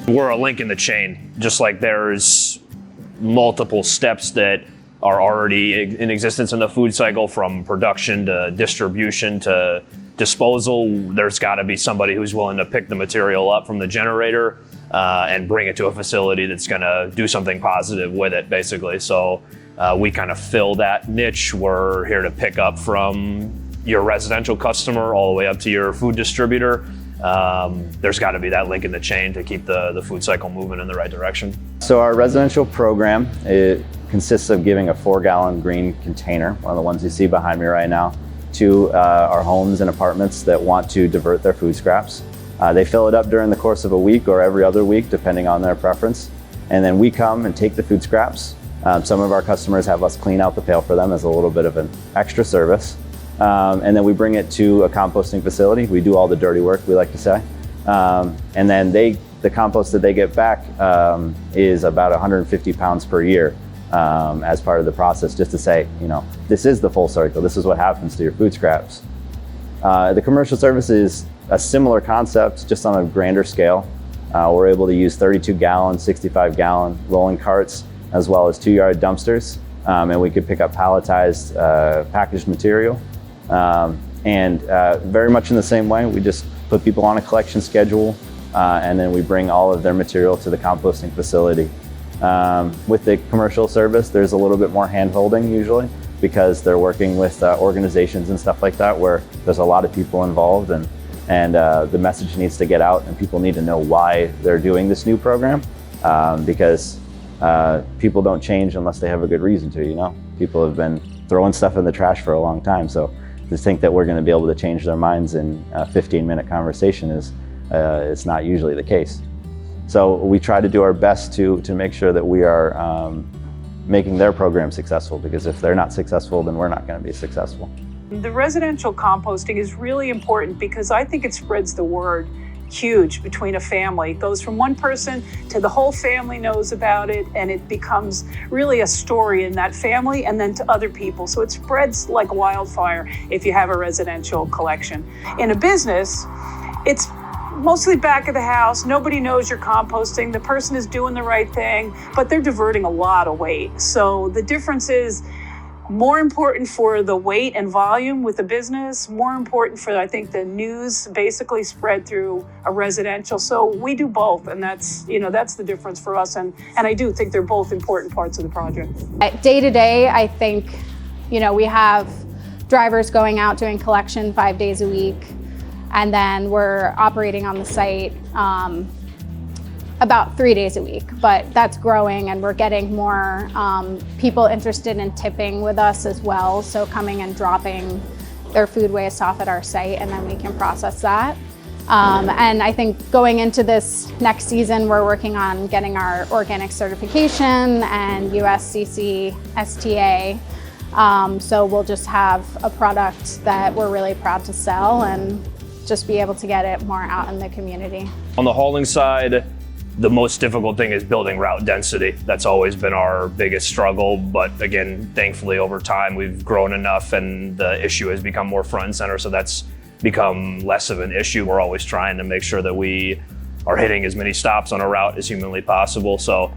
We're a link in the chain, just like there's multiple steps that are already in existence in the food cycle, from production to distribution to disposal. There's got to be somebody who's willing to pick the material up from the generator and bring it to a facility that's going to do something positive with it, basically. So we kind of fill that niche. We're here to pick up from your residential customer all the way up to your food distributor. There's got to be that link in the chain to keep the food cycle moving in the right direction. So our residential program, it consists of giving a 4-gallon green container, one of the ones you see behind me right now, to our homes and apartments that want to divert their food scraps. They fill it up during the course of a week or every other week, depending on their preference. And then we come and take the food scraps. Some of our customers have us clean out the pail for them as a little bit of an extra service. And then we bring it to a composting facility. We do all the dirty work, we like to say. And then the compost that they get back is about 150 pounds per year as part of the process, just to say, this is the full circle. This is what happens to your food scraps. The commercial service is a similar concept, just on a grander scale. We're able to use 32-gallon, 65-gallon rolling carts, as well as 2-yard dumpsters. And we could pick up palletized packaged material. And very much in the same way, we just put people on a collection schedule, and then we bring all of their material to the composting facility. With the commercial service, there's a little bit more hand-holding usually, because they're working with organizations and stuff like that, where there's a lot of people involved, and the message needs to get out, and people need to know why they're doing this new program, because people don't change unless they have a good reason to. People have been throwing stuff in the trash for a long time, so to think that we're going to be able to change their minds in a 15-minute conversation is it's not usually the case. So we try to do our best to make sure that we are making their program successful, because if they're not successful, then we're not going to be successful. The residential composting is really important because I think it spreads the word huge between a family. It goes from one person to the whole family knows about it, and it becomes really a story in that family and then to other people. So it spreads like wildfire if you have a residential collection. In a business, it's mostly back of the house. Nobody knows you're composting. The person is doing the right thing, but they're diverting a lot of weight. So the difference is more important for the weight and volume with the business, more important for, I think, the news basically spread through a residential. So we do both, and that's the difference for us. And I do think they're both important parts of the project. Day to day, I think, we have drivers going out doing collection 5 days a week, and then we're operating on the site about 3 days a week, but that's growing, and we're getting more people interested in tipping with us as well. So coming and dropping their food waste off at our site, and then we can process that. And I think going into this next season, we're working on getting our organic certification and USCC STA. So we'll just have a product that we're really proud to sell and just be able to get it more out in the community. On the hauling side, the most difficult thing is building route density. That's always been our biggest struggle, but again, thankfully over time we've grown enough and the issue has become more front and center, so that's become less of an issue. We're always trying to make sure that we are hitting as many stops on a route as humanly possible, so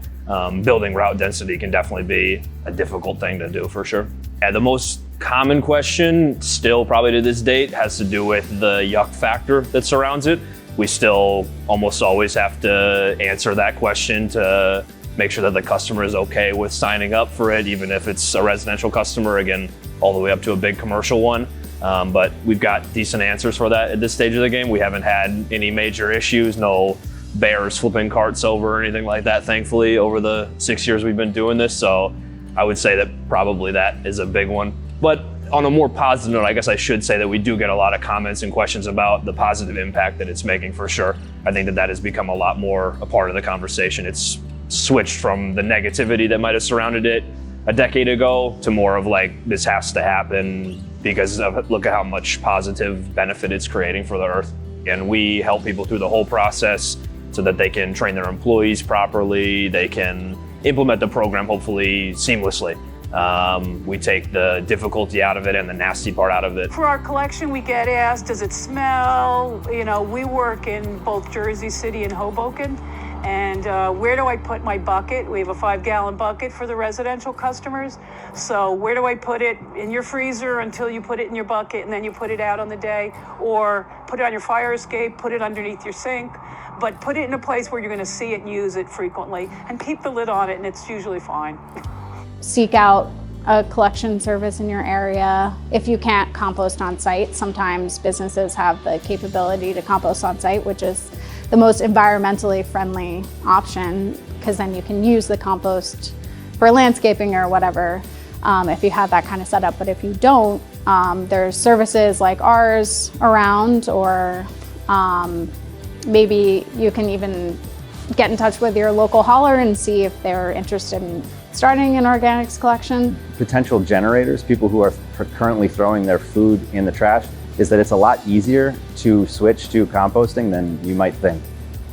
building route density can definitely be a difficult thing to do for sure. Yeah, the most common question still probably to this date has to do with the yuck factor that surrounds it. We still almost always have to answer that question to make sure that the customer is okay with signing up for it, even if it's a residential customer, again, all the way up to a big commercial one. But we've got decent answers for that at this stage of the game. We haven't had any major issues, no bears flipping carts over or anything like that, thankfully, over the 6 years we've been doing this. So I would say that probably that is a big one. But on a more positive note, I guess I should say that we do get a lot of comments and questions about the positive impact that it's making for sure. I think that has become a lot more a part of the conversation. It's switched from the negativity that might have surrounded it a decade ago to more of like, this has to happen because of, look at how much positive benefit it's creating for the earth. And we help people through the whole process so that they can train their employees properly, they can implement the program hopefully seamlessly. We take the difficulty out of it and the nasty part out of it. For our collection, we get asked, does it smell? We work in both Jersey City and Hoboken, And where do I put my bucket? We have a 5-gallon bucket for the residential customers. So where do I put it? In your freezer until you put it in your bucket, and then you put it out on the day, or put it on your fire escape, put it underneath your sink, but put it in a place where you're going to see it and use it frequently, and keep the lid on it, and it's usually fine. Seek out a collection service in your area. If you can't compost on site, sometimes businesses have the capability to compost on site, which is the most environmentally friendly option, because then you can use the compost for landscaping or whatever, if you have that kind of setup. But if you don't, there's services like ours around, or maybe you can even get in touch with your local hauler and see if they're interested in starting an organics collection. Potential generators, people who are currently throwing their food in the trash, is that it's a lot easier to switch to composting than you might think.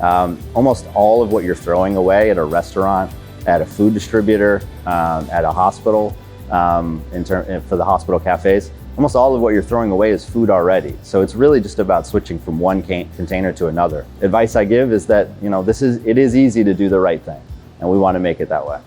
Almost all of what you're throwing away at a restaurant, at a food distributor, at a hospital, for the hospital cafes, almost all of what you're throwing away is food already. So it's really just about switching from one container to another. Advice I give is that, it is easy to do the right thing, and we want to make it that way.